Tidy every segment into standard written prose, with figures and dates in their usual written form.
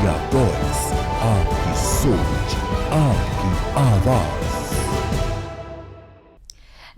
India voice, आपकी सोच, आपकी आवाज।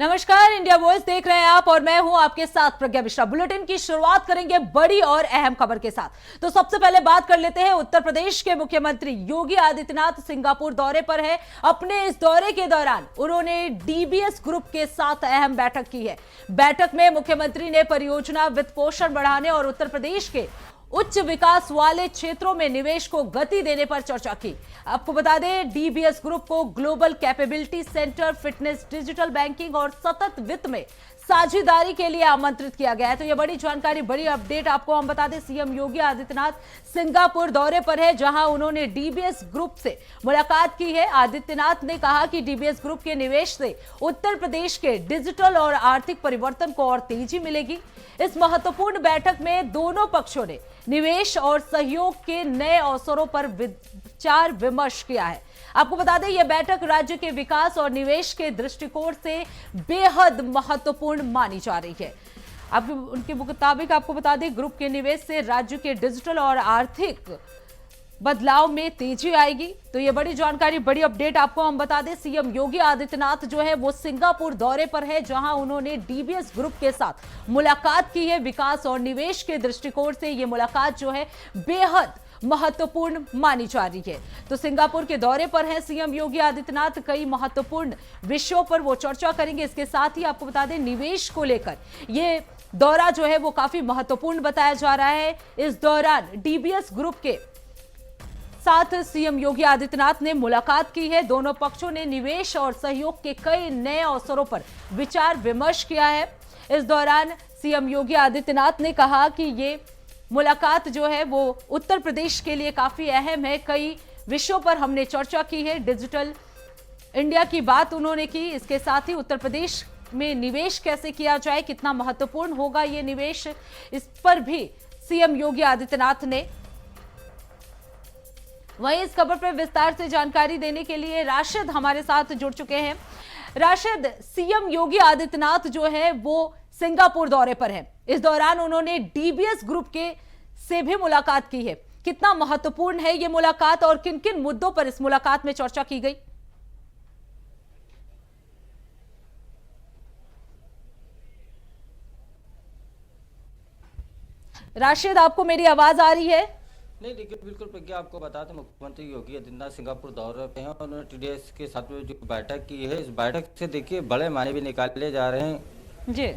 नमस्कार, इंडिया वॉइस देख रहे हैं आप और मैं हूं आपके साथ प्रज्ञा मिश्रा। बुलेटिन की शुरुआत करेंगे बड़ी और अहम खबर के साथ। तो सबसे पहले बात कर लेते हैं उत्तर प्रदेश के मुख्यमंत्री योगी आदित्यनाथ सिंगापुर दौरे पर है। अपने इस दौरे के दौरान उन्होंने डीबीएस ग्रुप के साथ अहम बैठक की है। बैठक में मुख्यमंत्री ने परियोजना वित्त पोषण बढ़ाने और उत्तर प्रदेश के उच्च विकास वाले क्षेत्रों में निवेश को गति देने पर चर्चा की। आपको बता दें, डीबीएस ग्रुप को global capability centre, fitness, digital banking और सतत वित्त में साझेदारी के लिए आमंत्रित किया गया है। तो यह बड़ी जानकारी, बड़ी अपडेट आपको हम बता दें, सीएम योगी आदित्यनाथ सिंगापुर दौरे पर है, जहां उन्होंने डीबीएस ग्रुप से मुलाकात की है। आदित्यनाथ ने कहा कि डीबीएस ग्रुप के निवेश से उत्तर प्रदेश के डिजिटल और आर्थिक परिवर्तन को और तेजी मिलेगी। इस महत्वपूर्ण बैठक में दोनों पक्षों ने निवेश और सहयोग के नए अवसरों पर विचार विमर्श किया है। आपको बता दें, यह बैठक राज्य के विकास और निवेश के दृष्टिकोण से बेहद महत्वपूर्ण मानी जा रही है। उनके मुताबिक आपको बता दें, ग्रुप के निवेश से राज्य के डिजिटल और आर्थिक बदलाव में तेजी आएगी। तो ये बड़ी जानकारी, बड़ी अपडेट आपको हम बता दें, सीएम योगी आदित्यनाथ जो है वो सिंगापुर दौरे पर है, जहां उन्होंने डीबीएस ग्रुप के साथ मुलाकात की है। विकास और निवेश के दृष्टिकोण से ये मुलाकात जो है बेहद महत्वपूर्ण मानी जा रही है। तो सिंगापुर के दौरे पर है सीएम योगी आदित्यनाथ, कई महत्वपूर्ण विषयों पर वो चर्चा करेंगे। इसके साथ ही आपको बता दें, निवेश को लेकर ये दौरा जो है वो काफी महत्वपूर्ण बताया जा रहा है। इस दौरान डीबीएस ग्रुप के साथ सीएम योगी आदित्यनाथ ने मुलाकात की है। दोनों पक्षों ने निवेश और सहयोग के कई नए अवसरों पर विचार विमर्श किया है। इस दौरान सीएम योगी आदित्यनाथ ने कहा कि ये मुलाकात जो है वो उत्तर प्रदेश के लिए काफी अहम है। कई विषयों पर हमने चर्चा की है। डिजिटल इंडिया की बात उन्होंने की। इसके साथ ही उत्तर प्रदेश में निवेश कैसे किया जाए, कितना महत्वपूर्ण होगा ये निवेश, इस पर भी सीएम योगी आदित्यनाथ ने। वहीं इस खबर पर विस्तार से जानकारी देने के लिए राशिद हमारे साथ जुड़ चुके हैं। राशिद, सीएम योगी आदित्यनाथ जो है वो सिंगापुर दौरे पर है। इस दौरान उन्होंने डीबीएस ग्रुप के से भी मुलाकात की है। कितना महत्वपूर्ण है ये मुलाकात और किन किन मुद्दों पर इस मुलाकात में चर्चा की गई? राशिद, आपको मेरी आवाज आ रही है? नहीं, देखिए बिल्कुल प्रज्ञा, आपको बता दें, मुख्यमंत्री योगी आदित्यनाथ सिंगापुर दौरे पे हैं और उन्होंने टीडीएस के साथ में जो बैठक की है, इस बैठक से देखिए बड़े मायने भी निकाले जा रहे हैं। जी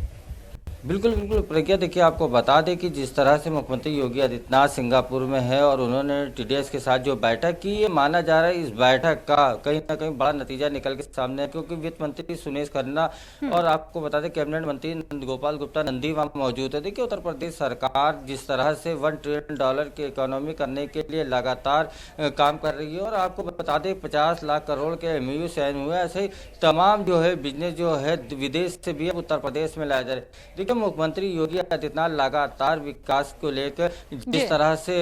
बिल्कुल बिल्कुल प्रज्ञा, देखिए आपको बता दें कि जिस तरह से मुख्यमंत्री योगी आदित्यनाथ सिंगापुर में है और उन्होंने टीडीएस के साथ जो बैठक की, ये माना जा रहा है इस बैठक का कहीं ना कहीं बड़ा नतीजा निकल के सामने है, क्योंकि वित्त मंत्री सुरेश खन्ना और आपको बता दें कैबिनेट मंत्री गोपाल गुप्ता नंदी वहाँ मौजूद है। देखिए उत्तर प्रदेश सरकार जिस तरह से $1 ट्रिलियन की इकोनॉमी करने के लिए लगातार काम कर रही है और आपको बता दें 50 लाख करोड़ के MOU साइन हुए, ऐसे ही तमाम जो है बिजनेस जो है विदेश से भी अब उत्तर प्रदेश में लाया जा रहा है। देखिए मुख्यमंत्री योगी आदित्यनाथ लगातार विकास को लेकर जिस तरह से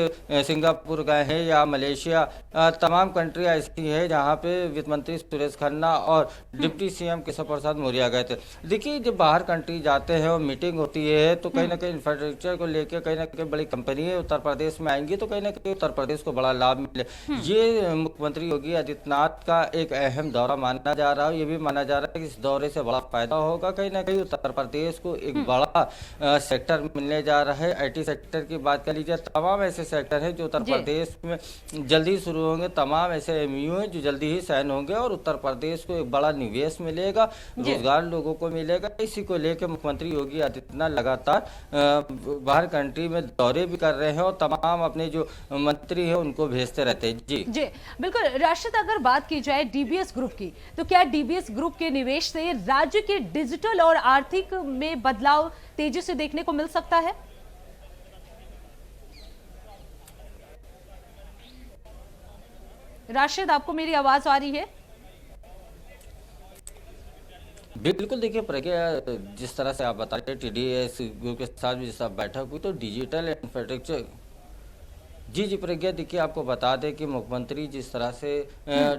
सिंगापुर गए हैं या मलेशिया, तमाम कंट्री ऐसी है जहां पे वित्त मंत्री सुरेश खन्ना और डिप्टी सीएम केशव प्रसाद मौर्य गए थे। देखिए जब बाहर कंट्री जाते हैं और मीटिंग होती है तो कहीं ना कहीं इंफ्रास्ट्रक्चर को लेकर कहीं ना कहीं बड़ी कंपनी उत्तर प्रदेश में आएंगी तो कहीं ना कहीं उत्तर प्रदेश को बड़ा लाभ मिले। ये मुख्यमंत्री योगी आदित्यनाथ का एक अहम दौरा माना जा रहा है। ये भी माना जा रहा है कि इस दौरे से बड़ा फायदा होगा, कहीं ना कहीं उत्तर प्रदेश को एक बड़ा सेक्टर मिलने जा रहा है। आईटी सेक्टर की बात कर लीजिए, तमाम ऐसे सेक्टर हैं जो उत्तर प्रदेश में जल्दी शुरू होंगे, तमाम ऐसे MOU हैं जो जल्दी ही साइन होंगे और उत्तर प्रदेश को एक बड़ा निवेश मिलेगा, रोजगार लोगों को मिलेगा। इसी को लेकर मुख्यमंत्री योगी आदित्यनाथ लगातार बाहर कंट्री में दौरे भी कर रहे हैं और तमाम अपने जो मंत्री हैं उनको भेजते रहते हैं। जी जी बिल्कुल। राशिद, अगर बात की जाए डीबीएस ग्रुप की, तो क्या डीबीएस ग्रुप के निवेश से राज्य के डिजिटल और आर्थिक में बदलाव तेजी से देखने को मिल सकता है? राशिद, आपको मेरी आवाज आ रही है? बिल्कुल, देखिए प्रज्ञा, जिस तरह से आप बता रहे टीडीएस ग्रुप के साथ भी जैसा बैठक हुई तो डिजिटल इंफ्रास्ट्रक्चर जी जी प्रज्ञा, देखिए आपको बता दें कि मुख्यमंत्री जिस तरह से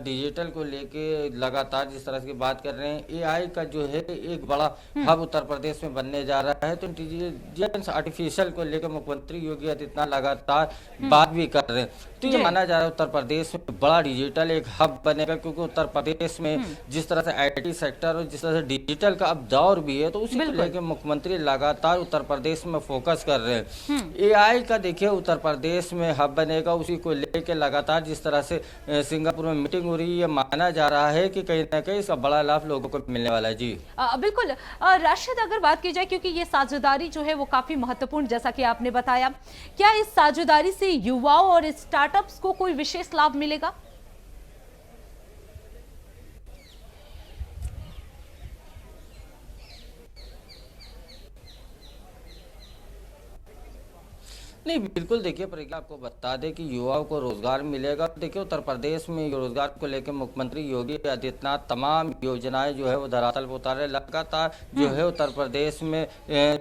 डिजिटल को लेके लगातार जिस तरह की बात कर रहे हैं, एआई का जो है एक बड़ा हब उत्तर प्रदेश में बनने जा रहा है, तो इंटेलिजेंस आर्टिफिशियल को लेकर मुख्यमंत्री योगी आदित्यनाथ लगातार बात भी कर रहे हैं। तो ये माना जा रहा है उत्तर प्रदेश में बड़ा डिजिटल एक हब बनेगा, क्योंकि उत्तर प्रदेश में जिस तरह से आईटी सेक्टर और जिस तरह से डिजिटल का अब दौर भी है, तो उसी को लेकर मुख्यमंत्री लगातार उत्तर प्रदेश में फोकस कर रहे हैं। एआई का देखिए उत्तर प्रदेश में हब बनेगा, उसी को लेकर लगातार जिस तरह से सिंगापुर में मीटिंग हो रही है, माना जा रहा है कि कहीं ना कहीं इसका बड़ा लाभ लोगों को मिलने वाला है। जी बिल्कुल राशिद, अगर बात की जाए, क्योंकि ये साझेदारी जो है वो काफी महत्वपूर्ण, जैसा कि आपने बताया, क्या इस साझेदारी से युवाओं और स्टार्टअप्स को कोई विशेष लाभ मिलेगा? नहीं, बिल्कुल देखिए प्रज्ञा, आपको बता दें कि युवाओं को रोजगार मिलेगा। देखिए उत्तर प्रदेश में रोजगार को लेकर मुख्यमंत्री योगी आदित्यनाथ तमाम योजनाएं जो है वो धरातल पर उतार रहे। लगातार जो है उत्तर प्रदेश में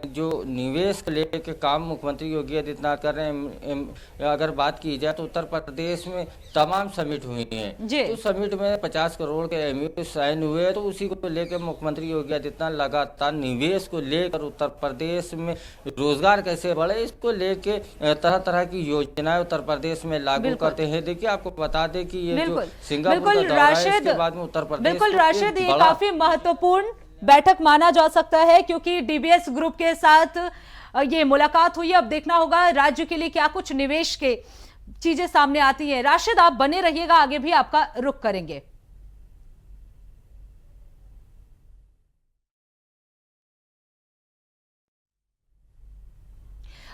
जो निवेश को लेकर काम मुख्यमंत्री योगी आदित्यनाथ कर रहे हैं। अगर बात की जाए तो उत्तर प्रदेश में तमाम समिट हुई हैं, तो समिट में 50 करोड़ के एमओयू साइन हुए, तो उसी को लेकर मुख्यमंत्री योगी आदित्यनाथ लगातार निवेश को लेकर उत्तर प्रदेश में रोजगार कैसे बढ़े, इसको लेके तरह तरह की योजनाएं उत्तर प्रदेश में लागू करते हैं। देखिए आपको बता दें कि ये जो सिंगापुर का दौरा है, इसके बाद में उत्तर प्रदेश बिल्कुल राशिद, ये काफी महत्वपूर्ण बैठक माना जा सकता है, क्योंकि डीबीएस ग्रुप के साथ ये मुलाकात हुई। अब देखना होगा राज्य के लिए क्या कुछ निवेश के चीजें सामने आती हैं। राशिद, आप बने रहिएगा, आगे भी आपका रुख करेंगे।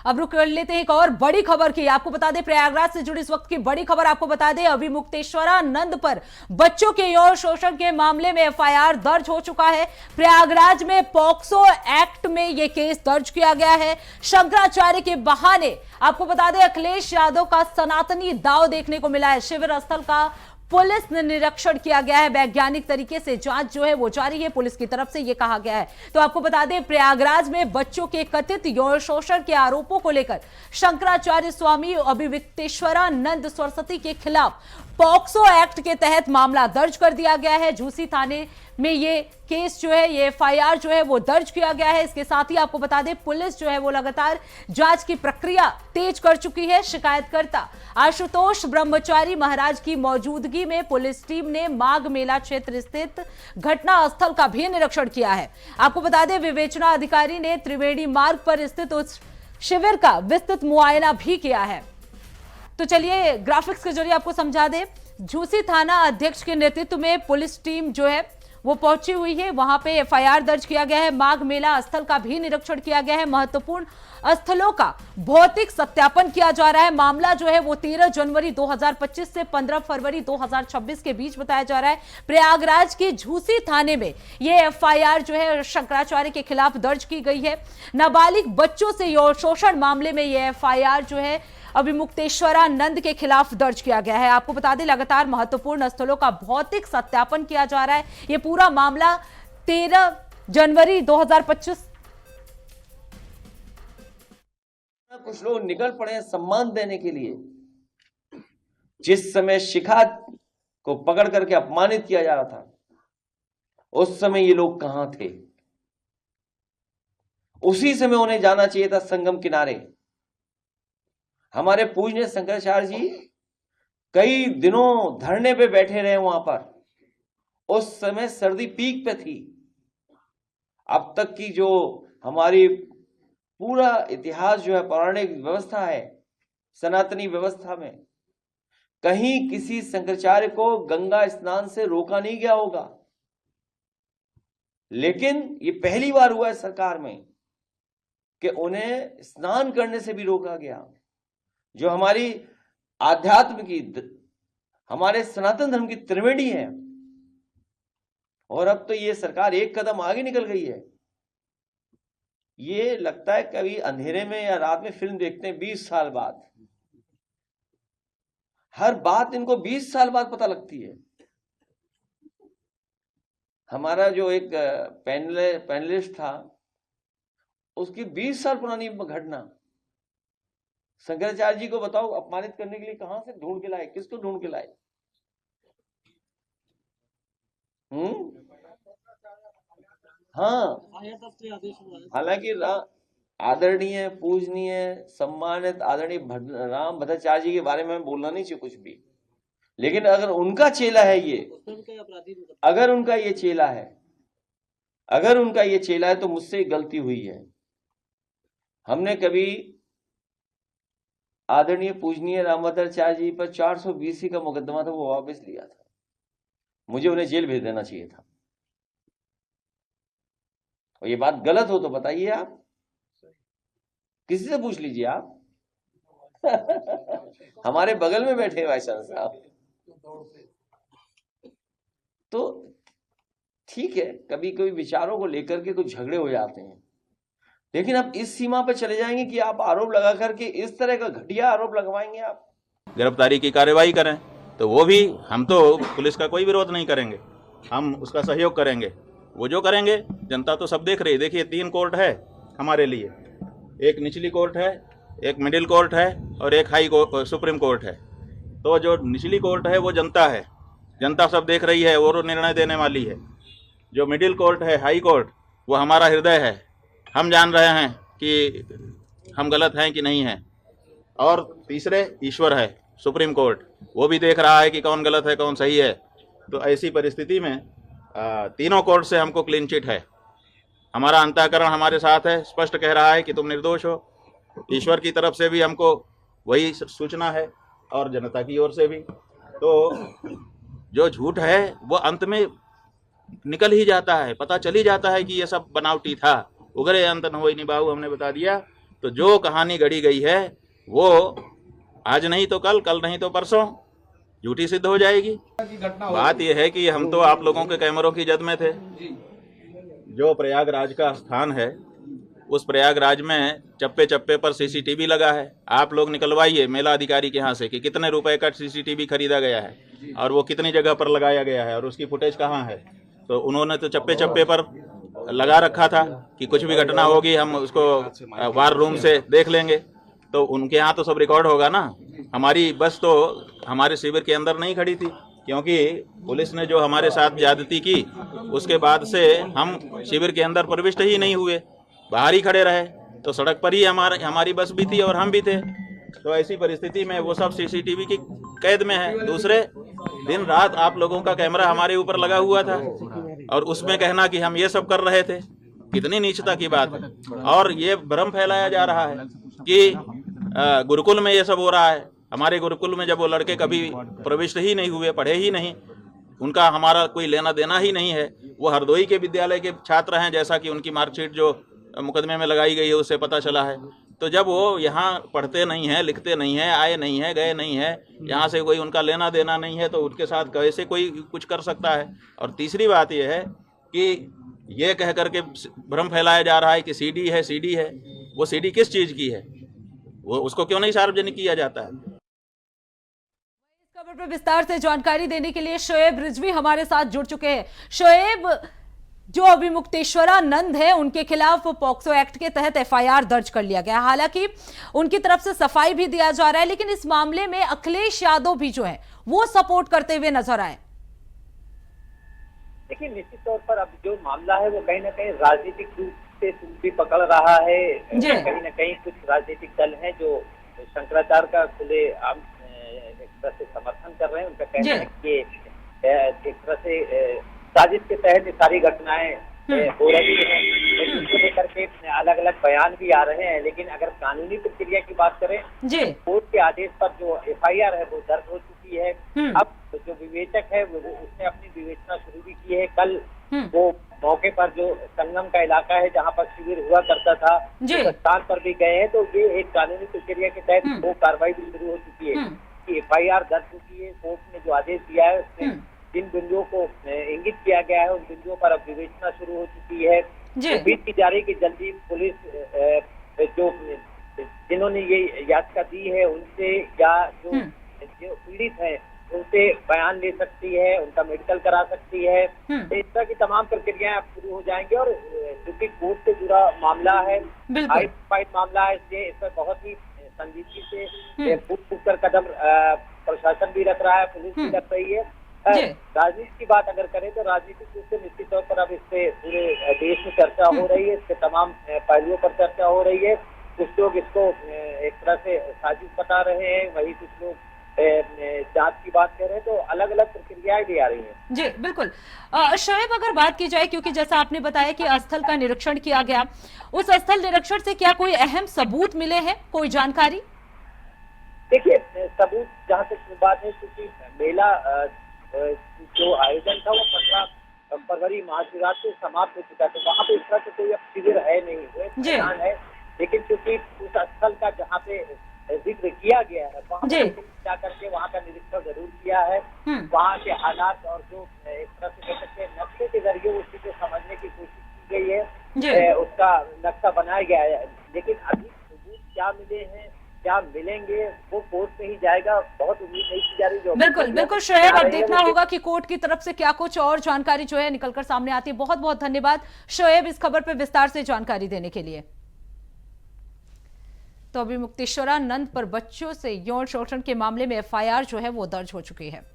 अब रुक कर लेते हैं एक और बड़ी खबर की। आपको बता दें, प्रयागराज से जुड़ी इस वक्त की बड़ी खबर आपको बता दें, अभिमुक्तेश्वरानंद पर बच्चों के यौन शोषण के मामले में एफआईआर दर्ज हो चुका है। प्रयागराज में पॉक्सो एक्ट में यह केस दर्ज किया गया है। शंकराचार्य के बहाने आपको बता दें, अखिलेश यादव का सनातनी दाव देखने को मिला है। शिविर स्थल का पुलिस ने निरीक्षण किया गया है, वैज्ञानिक तरीके से जांच जो है वो जारी है, पुलिस की तरफ से ये कहा गया है। तो आपको बता दें, प्रयागराज में बच्चों के कथित यौन शोषण के आरोपों को लेकर शंकराचार्य स्वामी अभिमुक्तेश्वरानंद सरस्वती के खिलाफ पॉक्सो एक्ट के तहत मामला दर्ज कर दिया गया है। झूसी थाने में ये केस जो है, ये एफआईआर जो है वो दर्ज किया गया है। इसके साथ ही आपको बता दें, पुलिस जो है वो लगातार जांच की प्रक्रिया तेज कर चुकी है। शिकायतकर्ता आशुतोष ब्रह्मचारी महाराज की मौजूदगी में पुलिस टीम ने माघ मेला क्षेत्र स्थित घटना स्थल का भी निरीक्षण किया है। आपको बता दें, विवेचना अधिकारी ने त्रिवेणी मार्ग पर स्थित उस शिविर का विस्तृत मुआयना भी किया है। तो चलिए ग्राफिक्स के जरिए आपको समझा दें, झूसी थाना अध्यक्ष के नेतृत्व में पुलिस टीम जो है वो पहुंची हुई है। वहां पे एफआईआर दर्ज किया गया है। माघ मेला स्थल का भी निरीक्षण किया गया है। महत्वपूर्ण स्थलों का भौतिक सत्यापन किया जा रहा है। मामला जो है वो 13 जनवरी 2025 से 15 फरवरी 2026 के बीच बताया जा रहा है। प्रयागराज के झूसी थाने में ये एफआईआर जो है शंकराचार्य के खिलाफ दर्ज की गई है। नाबालिग बच्चों से यौन शोषण मामले में ये एफआईआर जो है अभिमुक्तेश्वरानंद के खिलाफ दर्ज किया गया है। आपको बता दें, लगातार महत्वपूर्ण स्थलों का भौतिक सत्यापन किया जा रहा है। यह पूरा मामला 13 जनवरी 2025। कुछ लोग निकल पड़े हैं सम्मान देने के लिए। जिस समय शिखा को पकड़ करके अपमानित किया जा रहा था, उस समय ये लोग कहां थे? उसी समय उन्हें जाना चाहिए था संगम किनारे। हमारे पूज्य शंकराचार्य जी कई दिनों धरने पे बैठे रहे वहां पर। उस समय सर्दी पीक पे थी। अब तक की जो हमारी पूरा इतिहास जो है, पौराणिक व्यवस्था है, सनातनी व्यवस्था में कहीं किसी शंकराचार्य को गंगा स्नान से रोका नहीं गया होगा। लेकिन ये पहली बार हुआ है सरकार में कि उन्हें स्नान करने से भी रोका गया। जो हमारी आध्यात्म की, हमारे सनातन धर्म की त्रिवेणी है। और अब तो ये सरकार एक कदम आगे निकल गई है। ये लगता है कभी अंधेरे में या रात में फिल्म देखते हैं 20 साल बाद। हर बात इनको 20 साल बाद पता लगती है। हमारा जो एक पैनलिस्ट था, उसकी 20 साल पुरानी घटना शंकराचार्य जी को बताओ, अपमानित करने के लिए कहां से ढूंढ के लाए, किसको ढूंढ के लाए? हाँ, हालांकि आदरणीय, पूजनीय, सम्मानित आदरणीय राम भद्राचार्य जी के बारे में बोलना नहीं चाहिए कुछ भी, लेकिन अगर उनका चेला है ये, अगर उनका ये चेला है, अगर उनका ये चेला है तो मुझसे गलती हुई है। हमने कभी आदरणीय पूजनीय राम भद्राचार्य जी पर 420 का मुकदमा था, वो वापस लिया था। मुझे उन्हें जेल भेज देना चाहिए था। और ये बात गलत हो तो बताइए, आप किसी से पूछ लीजिए आप। हमारे बगल में बैठे भाई साहब। तो ठीक है, कभी कभी विचारों को लेकर के कुछ झगड़े हो जाते हैं, लेकिन अब इस सीमा पर चले जाएंगे कि आप आरोप लगा करके इस तरह का घटिया आरोप लगवाएंगे। आप गिरफ्तारी की कार्रवाई करें तो वो भी, हम तो पुलिस का कोई विरोध नहीं करेंगे, हम उसका सहयोग करेंगे। वो जो करेंगे, जनता तो सब देख रही है। देखिए 3 कोर्ट है हमारे लिए, एक निचली कोर्ट है, एक मिडिल कोर्ट है और एक हाई कोर्ट, सुप्रीम कोर्ट है। तो जो निचली कोर्ट है वो जनता है, जनता सब देख रही है और निर्णय देने वाली है। जो मिडिल कोर्ट है, हाई कोर्ट, वो हमारा हृदय है, हम जान रहे हैं कि हम गलत हैं कि नहीं हैं। और तीसरे ईश्वर है, सुप्रीम कोर्ट, वो भी देख रहा है कि कौन गलत है कौन सही है। तो ऐसी परिस्थिति में तीनों कोर्ट से हमको क्लीन चिट है। हमारा अंतःकरण हमारे साथ है, स्पष्ट कह रहा है कि तुम निर्दोष हो। ईश्वर की तरफ से भी हमको वही सूचना है और जनता की ओर से भी। तो जो झूठ है वो अंत में निकल ही जाता है, पता चल ही जाता है कि ये सब बनावटी था। उगरे अंत न होई निभाऊ, हमने बता दिया। तो जो कहानी गढ़ी गई है वो आज नहीं तो कल, कल नहीं तो परसों झूठी सिद्ध हो जाएगी। बात यह है कि हम तो आप लोगों के कैमरों की जद में थे। जो प्रयागराज का स्थान है, उस प्रयागराज में चप्पे चप्पे पर सीसीटीवी लगा है। आप लोग निकलवाइए मेला अधिकारी के यहाँ से कि कितने रुपए का सीसीटीवी खरीदा गया है और वो कितनी जगह पर लगाया गया है और उसकी फुटेज कहाँ है। तो उन्होंने तो चप्पे चप्पे पर लगा रखा था कि कुछ भी घटना होगी हम उसको वार रूम से देख लेंगे। तो उनके यहाँ तो सब रिकॉर्ड होगा ना। हमारी बस तो हमारे शिविर के अंदर नहीं खड़ी थी, क्योंकि पुलिस ने जो हमारे साथ ज्यादती की उसके बाद से हम शिविर के अंदर प्रविष्ट ही नहीं हुए, बाहर ही खड़े रहे। तो सड़क पर ही हमारी बस भी थी और हम भी थे। तो ऐसी परिस्थिति में वो सब सीसीटीवी की कैद में है। दूसरे दिन रात आप लोगों का कैमरा हमारे ऊपर लगा हुआ था और उसमें कहना कि हम ये सब कर रहे थे, कितनी नीचता की बात है। और ये भ्रम फैलाया जा रहा है कि गुरुकुल में ये सब हो रहा है। हमारे गुरुकुल में जब वो लड़के कभी प्रविष्ट ही नहीं हुए, पढ़े ही नहीं, उनका हमारा कोई लेना देना ही नहीं है। वो हरदोई के विद्यालय के छात्र हैं, जैसा कि उनकी मार्कशीट जो मुकदमे में लगाई गई है उससे पता चला है। तो जब वो यहाँ पढ़ते नहीं हैं, लिखते नहीं हैं, आए नहीं हैं, गए नहीं हैं, यहाँ से कोई उनका लेना देना नहीं है, तो उनके साथ कैसे कोई कुछ कर सकता है। और तीसरी बात यह है कि ये कह करके भ्रम फैलाया जा रहा है कि सीडी है, सीडी है। वो सीडी किस चीज़ की है, वो उसको क्यों नहीं सार्वजनिक किया जाता है। इस खबर पर विस्तार से जानकारी देने के लिए शोएब रिजवी हमारे साथ जुड़ चुके हैं। शोएब, जो अभिमुक्तेश्वरानंद है उनके खिलाफ पॉक्सो एक्ट के तहत एफआईआर दर्ज कर लिया गया। हालांकि उनकी तरफ से सफाई भी दिया जा रहा है, लेकिन इस मामले में अखिलेश यादव भी जो है वो सपोर्ट करते हुए नजर आए। देखिए, निश्चित तौर पर अब जो मामला है वो कहीं ना कहीं राजनीतिक रूप से भी पकड़ रहा है। कहीं ना कहीं कुछ राजनीतिक दल हैं जो शंकराचार्य का खुले आम एक तरह से समर्थन कर रहे हैं। उनका कहना है कि एक तरह से साजिश के तहत सारी घटनाएं हो रही हैं, इसको लेकर के अलग अलग बयान भी आ रहे हैं। लेकिन अगर कानूनी प्रक्रिया की बात करें, कोर्ट के आदेश पर जो एफआईआर है वो दर्ज हो चुकी है। अब जो विवेचक है वो उसने अपनी विवेचना शुरू भी की है। कल वो मौके पर जो संगम का इलाका है जहाँ पर शिविर हुआ करता था, उस स्थान पर भी गए हैं। तो ये एक कानूनी प्रक्रिया के तहत वो कार्रवाई भी शुरू हो चुकी है कि एफआईआर दर्ज चुकी है। कोर्ट ने जो आदेश दिया है उसमें जिन बिंदुओं को इंगित किया गया है उन बिंदुओं पर अब विवेचना शुरू हो चुकी है। उम्मीद की जा रही कि जल्दी पुलिस जो जिन्होंने ये याचिका दी है उनसे या जो पीड़ित है उनसे बयान ले सकती है, उनका मेडिकल करा सकती है। इस तरह की तमाम प्रक्रियाएं अब शुरू हो जाएंगी। और क्योंकि कोर्ट से जुड़ा मामला है, हाई प्रोफाइल मामला है, इसलिए इस पर बहुत ही संजीदगी से फूट कर कदम प्रशासन भी रख रहा है, पुलिस भी रख रही है। राजनीति की बात अगर करें तो राजनीतिक रूप से निश्चित तौर पर अब इससे पूरे देश में चर्चा हो रही है, इसके तमाम पहलुओं पर चर्चा हो रही है। कुछ लोग इसको एक तरह से साजिश बता रहे हैं, वही कुछ लोग जांच की बात कर रहे हैं, तो अलग अलग प्रक्रियाएं भी आ रही हैं। जी बिल्कुल। शोएब, अगर बात की जाए, क्योंकि जैसा आपने बताया कि स्थल का निरीक्षण किया गया, उस स्थल निरीक्षण से क्या कोई अहम सबूत मिले हैं, कोई जानकारी? देखिए, सबूत जहाँ तक बात है, क्योंकि मेला जो आयोजन था वो 15 फरवरी महाशिवरात्रि से समाप्त हो चुका, तो वहाँ पे इस तरह से कोई अब शिविर है नहीं, वो मैदान है। लेकिन क्योंकि उस स्थल का जहाँ पे जिक्र किया गया है, वहाँ पे जा करके वहाँ का निरीक्षण जरूर किया है, वहाँ के हालात और जो एक तरह से कह सकते हैं नक्शे के जरिए उस चीज को समझने की कोशिश की गई है, उसका नक्शा बनाया गया है। लेकिन अभी सबूत क्या मिले हैं, क्या मिलेंगे, वो कोर्ट में ही जाएगा, बहुत उम्मीद नहीं की जा रही। बिल्कुल बिल्कुल शोएब, अब देखना होगा कि कोर्ट की तरफ से क्या कुछ और जानकारी जो है निकलकर सामने आती है। बहुत बहुत धन्यवाद शोएब इस खबर पर विस्तार से जानकारी देने के लिए। तो अभी मुक्तेश्वरानंद पर बच्चों से यौन शोषण के मामले में एफआईआर जो है वो दर्ज हो चुकी है।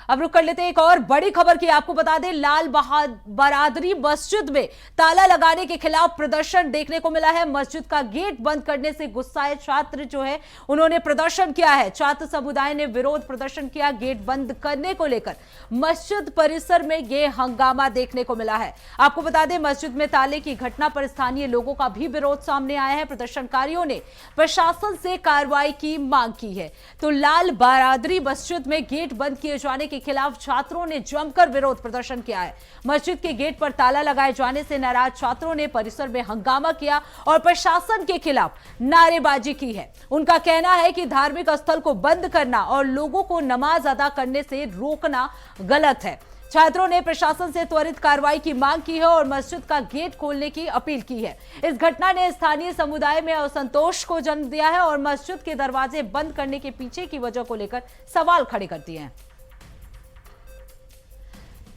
अब रुक कर लेते हैं एक और बड़ी खबर की। आपको बता दें, लाल बरादरी मस्जिद में ताला लगाने के खिलाफ प्रदर्शन देखने को मिला है। मस्जिद का गेट बंद करने से गुस्साए छात्र जो है उन्होंने प्रदर्शन किया है। छात्र समुदाय ने विरोध प्रदर्शन किया। गेट बंद करने को लेकर मस्जिद परिसर में यह हंगामा देखने को मिला है। आपको बता दें, मस्जिद में ताले की घटना पर स्थानीय लोगों का भी विरोध सामने आया है। प्रदर्शनकारियों ने प्रशासन से कार्रवाई की मांग की है। तो लाल बरादरी मस्जिद में गेट बंद किए जाने के खिलाफ छात्रों ने जमकर विरोध प्रदर्शन किया है। मस्जिद के गेट पर ताला लगाए जाने से नाराज छात्रों ने परिसर में हंगामा किया और प्रशासन के खिलाफ नारेबाजी की है। उनका कहना है कि धार्मिक स्थल को बंद करना और लोगों को नमाज अदा करने से रोकना गलत है। छात्रों ने प्रशासन से त्वरित कार्रवाई की मांग की है और मस्जिद का गेट खोलने की अपील की है। इस घटना ने स्थानीय समुदाय में असंतोष को जन्म दिया है और मस्जिद के दरवाजे बंद करने के पीछे की वजह को लेकर सवाल खड़े कर दिए हैं।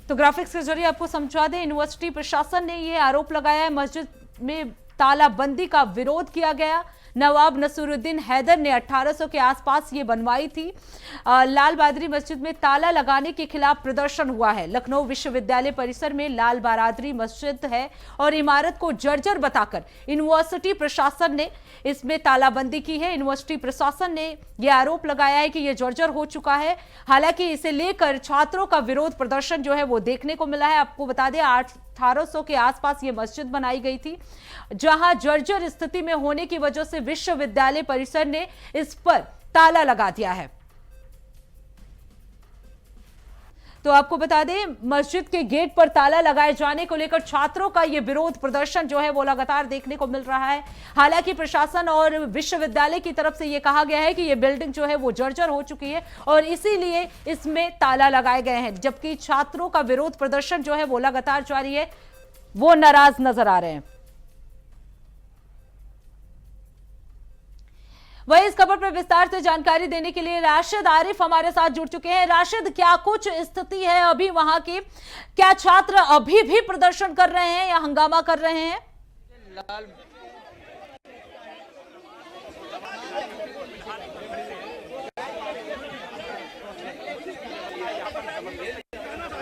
तो ग्राफिक्स के जरिए आपको समझा दें, यूनिवर्सिटी प्रशासन ने यह आरोप लगाया है मस्जिद में तालाबंदी का विरोध किया गया। नवाब नसीरुद्दीन हैदर ने 1800 के आसपास ये बनवाई थी। लाल बरादरी मस्जिद में ताला लगाने के खिलाफ प्रदर्शन हुआ है। लखनऊ विश्वविद्यालय परिसर में लाल बरादरी मस्जिद है और इमारत को जर्जर बताकर यूनिवर्सिटी प्रशासन ने इसमें तालाबंदी की है। यूनिवर्सिटी प्रशासन ने यह आरोप लगाया है कि यह जर्जर हो चुका है। हालांकि इसे लेकर छात्रों का विरोध प्रदर्शन जो है वो देखने को मिला है। आपको बता दें, 1800 के आसपास ये मस्जिद बनाई गई थी, जहां जर्जर स्थिति में होने की वजह से विश्वविद्यालय परिसर ने इस पर ताला लगा दिया है। तो आपको बता दें, मस्जिद के गेट पर ताला लगाए जाने को लेकर छात्रों का यह विरोध प्रदर्शन जो है वो लगातार देखने को मिल रहा है। हालांकि प्रशासन और विश्वविद्यालय की तरफ से यह कहा गया है कि यह बिल्डिंग जो है वो जर्जर हो चुकी है और इसीलिए इसमें ताला लगाए गए हैं। जबकि छात्रों का विरोध प्रदर्शन जो है वो लगातार जारी है, वो नाराज नजर आ रहे हैं। वही इस खबर पर विस्तार से जानकारी देने के लिए राशिद आरिफ हमारे साथ जुड़ चुके हैं। राशिद, क्या कुछ स्थिति है अभी वहां की? क्या छात्र अभी भी प्रदर्शन कर रहे हैं या हंगामा कर रहे हैं?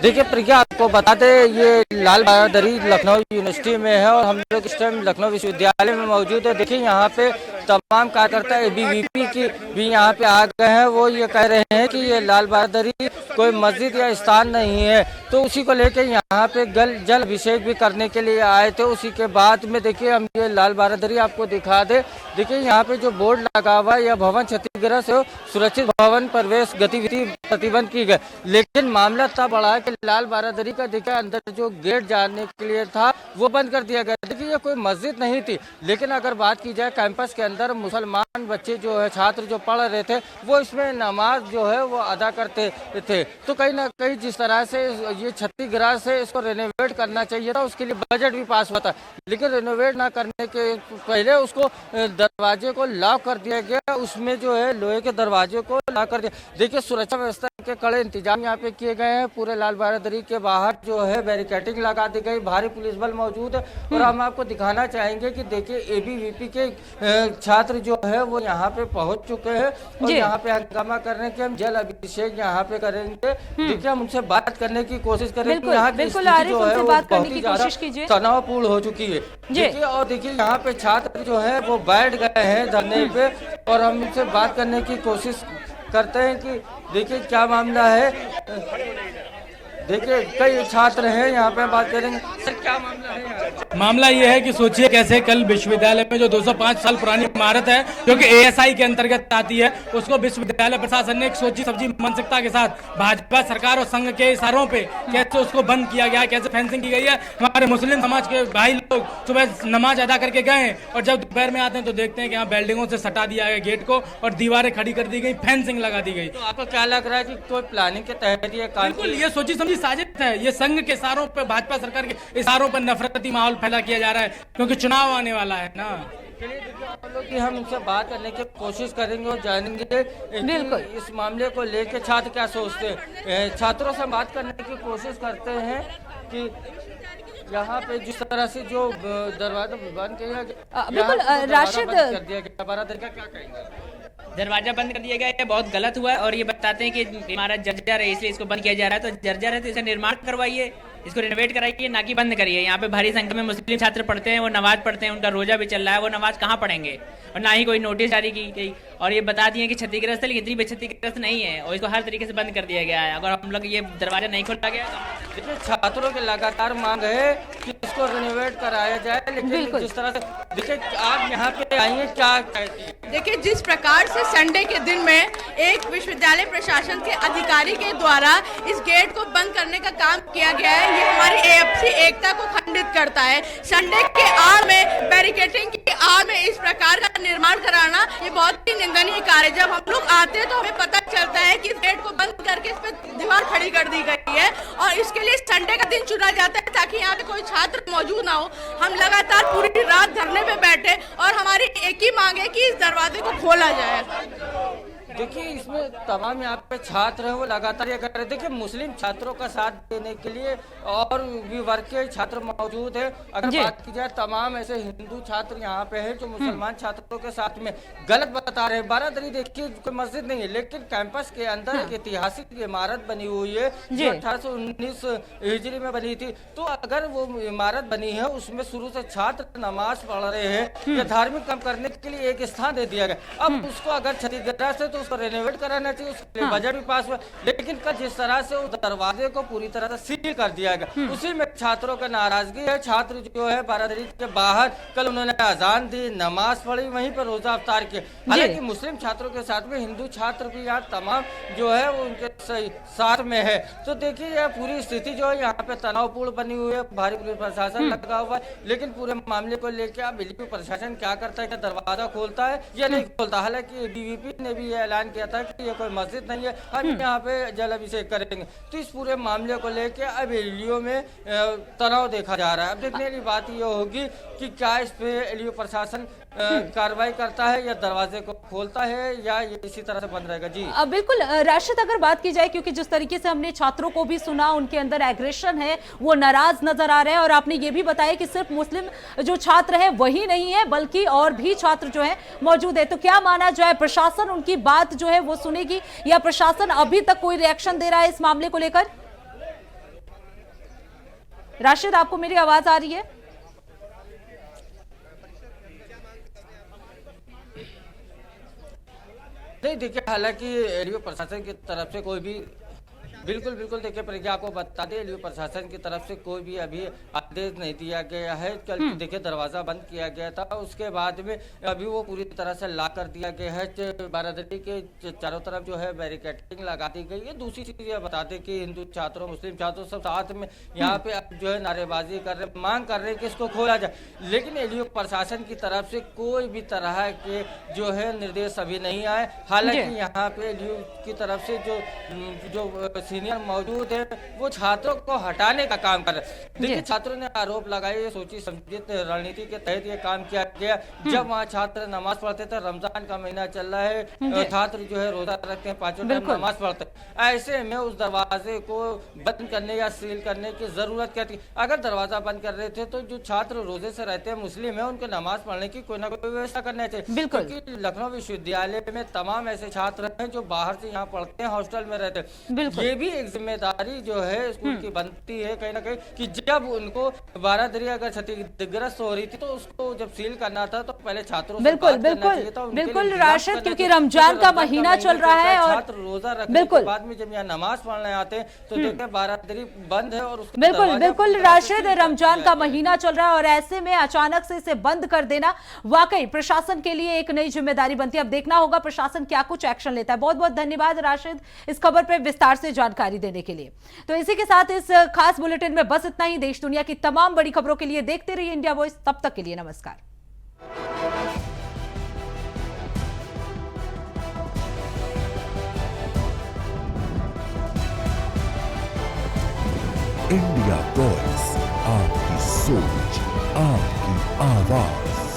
देखिए प्रिया, आपको बता दें, ये लाल बहादुरी लखनऊ यूनिवर्सिटी में है और हम लोग इस टाइम लखनऊ विश्वविद्यालय में मौजूद है। देखिए यहाँ पे तमाम कार्यकर्ता एबीवीपी की भी यहाँ पे आ गए हैं। वो ये कह रहे हैं कि ये लाल बहादुरी कोई मस्जिद या स्थान नहीं है, तो उसी को लेकर यहाँ पे जल अभिषेक भी करने के लिए आए थे। उसी के बाद में देखिए हम ये लाल बहादुरी आपको दिखा दे। देखिए यहाँ पे जो बोर्ड लगा हुआ है, यह भवन क्षतिग्रस्त से सुरक्षित भवन प्रवेश गतिविधि प्रतिबंध की गई। लेकिन मामला तब बढ़ा कि लाल बहादुरी का देखिए अंदर जो गेट जाने के लिए था वो बंद कर दिया गया। देखिए ये कोई मस्जिद नहीं थी, लेकिन अगर बात की जाए कैंपस के अंदर मुसलमान बच्चे जो है, छात्र जो पढ़ रहे थे, वो इसमें नमाज जो है वो अदा करते थे। तो कहीं ना कहीं जिस तरह से ये क्षतिग्रस्त से इसको रेनोवेट करना चाहिए था, उसके लिए बजट भी पास हुआ था, लेकिन रेनोवेट ना करने के पहले उसको दरवाजे को लॉक कर दिया गया, उसमें जो है लोहे के दरवाजे को लॉक कर दिया। देखिए सुरक्षा व्यवस्था के कड़े इंतजाम यहाँ पे किए गए हैं। पूरे लाल बहादुरी के बाहर जो है बैरिकेडिंग लगा दी गई, भारी पुलिस बल मौजूद है। और हम आपको दिखाना चाहेंगे कि देखिए एबीवीपी के छात्र जो है वो यहाँ पे पहुंच चुके हैं और यहाँ पे हंगामा करने के हम जल अभिषेक यहाँ पे करेंगे। देखिए हम उनसे बात करने की कोशिश करेंगे। यहाँ की स्थिति जो है वो बहुत ही ज्यादा तनावपूर्ण हो चुकी है। देखिए और देखिए यहाँ पे छात्र जो है वो बैठ गए हैं धरने पे और हम इनसे बात करने की कोशिश करते हैं कि देखिए क्या मामला है। देखिए कई छात्र हैं यहाँ पे, बात करेंगे। सर क्या मामला है यहाँ? मामला ये है कि सोचिए कैसे कल विश्वविद्यालय में जो 205 साल पुरानी इमारत है जो कि एएसआई के अंतर्गत आती है, उसको विश्वविद्यालय प्रशासन ने एक सोची समझी मानसिकता के साथ भाजपा सरकार और संघ के इशारों पे कैसे उसको बंद किया गया, कैसे फेंसिंग की गई है। हमारे मुस्लिम समाज के भाई लोग सुबह नमाज अदा करके गए और जब दोपहर में आते हैं तो देखते हैं कि यहाँ बिल्डिंगों से सटा दिया गया गेट को और दीवारें खड़ी कर दी गई, फेंसिंग लगा दी गई। तो आपको क्या लग रहा है कि कोई प्लानिंग के तहत ये काम? ये सोची समझी साजिश है। ये संघ के इशारों पे, भाजपा सरकार के इशारों पर नफरती माहौल पैदा किया जा रहा है क्योंकि चुनाव आने वाला है ना। चलिए देखिए आप लोग की हम इनसे बात करने की कोशिश करेंगे और जानेंगे कि इस मामले को लेकर छात्र क्या सोचते हैं। छात्रों से बात करने की कोशिश करते हैं कि यहाँ पे जिस तरह से जो दरवाजा बंद किया गया, बिल्कुल राशिद कर दिया गया, बारादरी का क्या कहेंगे? दरवाजा बंद कर दिया गया है, बहुत गलत हुआ है और ये बताते हैं कि इमारत जर्जर है इसलिए इसको बंद किया जा रहा है। तो जर्जर है तो इसका निर्माण करवाइए, इसको रिनोवेट कराइए, ना कि बंद करिए। यहाँ पे भारी संख्या में मुस्लिम छात्र पढ़ते हैं, वो नमाज पढ़ते हैं, उनका रोजा भी चल रहा है, वो नमाज कहाँ पढ़ेंगे? और ना ही कोई नोटिस जारी की गई और ये बता दिए कि क्षतिग्रस्त है, लेकिन इतनी भी क्षतिग्रस्त नहीं है और इसको हर तरीके से बंद कर दिया गया है। अगर हम लोग ये दरवाजा नहीं खोला गया देखिए छात्रों की लगातार मांग है कि इसको रिनोवेट कराया जाए, लेकिन जिस तरह से देखिए आप यहाँ पे आइए, क्या कहती है? देखिए जिस प्रकार से संडे के दिन में एक विश्वविद्यालय प्रशासन के अधिकारी के द्वारा इस गेट को बंद करने का काम किया गया है, ये हमारी एएफसी एकता को खंडित करता है। संडे के आड़ में बैरिकेडिंग की आड़ में इस प्रकार का निर्माण कराना ये बहुत ही निंदनीय कार्य है। जब हम लोग आते हैं तो हमें पता चलता है कि इस गेट को बंद करके इस पर दीवार खड़ी कर दी गई है और इसके लिए संडे का दिन चुना जाता है ताकि यहाँ पे कोई छात्र मौजूद ना हो। हम लगातार पूरी रात धरने पे बैठे और हमारी एक ही मांग है कि इस दरवाजे को खोला जाए। देखिए इसमें तमाम यहाँ पे छात्र हैं वो लगातार ये कर रहे हैं। देखिए मुस्लिम छात्रों का साथ देने के लिए और भी वर्ग के छात्र मौजूद है। अगर बात की जाए तमाम ऐसे हिंदू छात्र यहाँ पे हैं जो मुसलमान छात्रों के साथ में गलत बता रहे हैं। बारादरी देखिए कोई मस्जिद नहीं है, लेकिन कैंपस के अंदर एक ऐतिहासिक इमारत बनी हुई है जो 1819 हिजरी में बनी थी। तो अगर वो इमारत बनी है उसमें शुरू से छात्र नमाज पढ़ रहे हैं या धार्मिक काम करने के लिए एक स्थान दे दिया गया, अब उसको अगर क्षतिग्रस्त है तो उसको रेनोवेट कराना चाहिए, उसके लिए बजट भी पास हुआ। लेकिन कल जिस तरह से उस दरवाजे को पूरी तरह से सील कर दिया गया, उसी में छात्रों का नाराजगी है। छात्र जो है बारादरी के बाहर कल उन्होंने अजान दी, नमाज पढ़ी, वहीं पर रोजा अफ्तार किया। हालांकि मुस्लिम छात्रों के साथ में हिंदू छात्र भी यहाँ तमाम जो है वो उनके साथ में है। तो देखिए यह पूरी स्थिति जो है यहाँ पे तनावपूर्ण बनी हुई है, भारी पुलिस प्रशासन लगा हुआ है। लेकिन पूरे मामले को लेकर अब एबीवीपी प्रशासन क्या करता है, क्या दरवाजा खोलता है या नहीं खोलता? हालांकि एबीवीपी ने भी यह ऐलान किया था कि ये कोई मस्जिद नहीं है, हम यहाँ पे जल अभिषेक करेंगे। तो इस पूरे मामले को लेकर अब एलडीओ में तनाव देखा जा रहा है। अब देखने की बात ये होगी कि क्या इस पे एलडीओ प्रशासन कार्रवाई करता है या दरवाजे को खोलता है या ये इसी तरह से बंद रहेगा। जी बिल्कुल राशिद, अगर बात की जाए क्योंकि जिस तरीके से हमने छात्रों को भी सुना, उनके अंदर एग्रेशन है, वो नाराज नजर आ रहे हैं और आपने ये भी बताया कि सिर्फ मुस्लिम जो छात्र है वही नहीं है बल्कि और भी छात्र जो है मौजूद है। तो क्या माना जाए, प्रशासन उनकी बात जो है वो सुनेगी या प्रशासन अभी तक कोई रिएक्शन दे रहा है इस मामले को लेकर? राशिद आपको मेरी आवाज आ रही है? नहीं देखिए, हालांकि एलडीओ प्रशासन की तरफ से कोई भी बिल्कुल देखिए प्रज्ञा को बता दें, एलडीओ प्रशासन की तरफ से कोई भी अभी आदेश नहीं दिया गया है। कल देखिए दरवाजा बंद किया गया था, उसके बाद में अभी वो पूरी तरह से लॉक कर दिया गया है। बारादरी के चारों तरफ जो है बैरिकेडिंग लगा दी गई है। दूसरी चीज ये बता दें कि हिंदू छात्रों मुस्लिम छात्रों सब साथ में यहाँ पे जो है नारेबाजी कर रहे, मांग कर रहे कि इसको खोला जाए, लेकिन एलयू प्रशासन की तरफ से कोई भी तरह के जो है निर्देश अभी नहीं आए। हालांकि यहाँ पे एलयू की तरफ से जो सीनियर मौजूद है वो छात्रों को हटाने का काम कर रहे हैं। देखिए छात्रों ने आरोप लगाए सोची समझी रणनीति के तहत ये काम किया गया। जब वहाँ छात्र नमाज पढ़ते थे, रमजान का महीना चल रहा है, छात्र जो है रोजा रखते हैं, 5 टाइम नमाज पढ़ते हैं, ऐसे में उस दरवाजे को बंद करने या सील करने की जरूरत क्या थी? अगर दरवाजा बंद कर रहे थे तो जो छात्र रोजे से रहते हैं मुस्लिम है उनको नमाज पढ़ने की कोई ना कोई व्यवस्था करनी चाहिए। क्योंकि लखनऊ विश्वविद्यालय में तमाम ऐसे छात्र हैं जो बाहर से यहाँ पढ़ते हैं, हॉस्टल में रहते हैं। ये भी एक जिम्मेदारी जो है स्कूल की बनती है कहीं ना कहीं कि जब उनको बारादरी अगर क्षतिग्रस्त हो रही थी तो उसको जब सील करना था तो पहले छात्रों से बिल्कुल राशिद, क्योंकि रमजान का महीना चल रहा है और छात्र रोजा रखने के बाद में जब यहाँ नमाज पढ़ने आते हैं तो देखते हैं बारादरी बंद है और बिल्कुल राशिद, रमजान का महीना चल रहा है और ऐसे में अचानक से इसे बंद कर देना वाकई प्रशासन के लिए एक नई जिम्मेदारी बनती है। अब देखना होगा प्रशासन क्या कुछ एक्शन लेता है। बहुत बहुत धन्यवाद राशिद इस खबर पर विस्तार से जानकारी देने के लिए। तो इसी के साथ इस खास बुलेटिन में बस इतना ही। देश दुनिया की तमाम बड़ी खबरों के लिए देखते रहिए इंडिया वॉइस। तब तक के लिए नमस्कार। इंडिया वॉइस, आपकी सोच, आपकी आवाज।